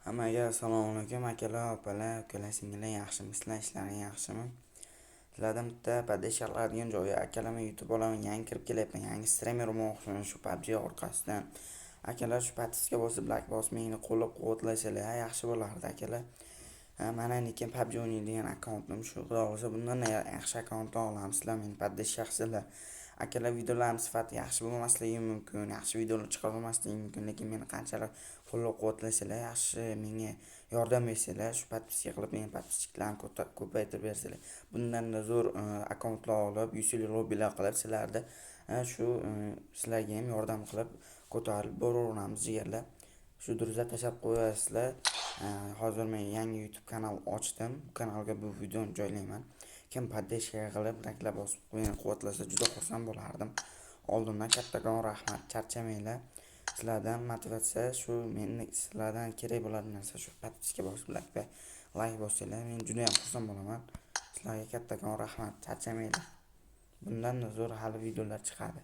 Hammaga assalomu alaykum akalar, opalar, ukalar, singillar, yaxshimisizlar? Ishlaring yaxshimi? Sizlardan bitta poddesh qiladigan joyi, akalar, men YouTube olaman, yangi kirib kelyapman, yangi streamer bo'lmoqchiman shu PUBG orqasidan. Akalar, shu podpиска bosib, like bosib, meni qo'llab-quvvatlasalar yaxshi bo'lardi, akalar. Mana lekin PUBG o'ynaydigan akkauntim shu. Xudo xolasa bundan yaxshi akkauntlar olamiz, sizlar meni poddesh qilsanglar. Akalar, videolarim sifati yaxshi bo'lmasligi mumkin, yaxshi videolar chiqarolmasligi mumkin, lekin meni qanchalik qo'llab-quvvatlasalar, yaxshi menga yordam bersanglar, shu podpiska qilib meni podpischiklarimni ko'paytirib bersalar, bundan da zo'r akkauntlar olib, yusili lobbilar qilib sizlarda shu sizlarga ham yordam qilib ko'tarib boraveramiz jigarlar. Shu durza tashab qo'yasizlar. Hozir men yangi YouTube kanal ochdim. Bu kanalga bu videoni joylayman. Kim podpиска qilib, like bosib meni quvvatlasa juda xursand bo'lardim. Oldindan kattakon rahmat. Charchamanglar. Sizlardan motivatsiya shu, meni sizlardan kerak bo'ladigan narsa shu podpiska bosib, like bossanglar, men juda ham xursand bo'laman. Sizlarga kattakon rahmat. Charchamanglar. Bundan zo'r hali videolar chiqadi.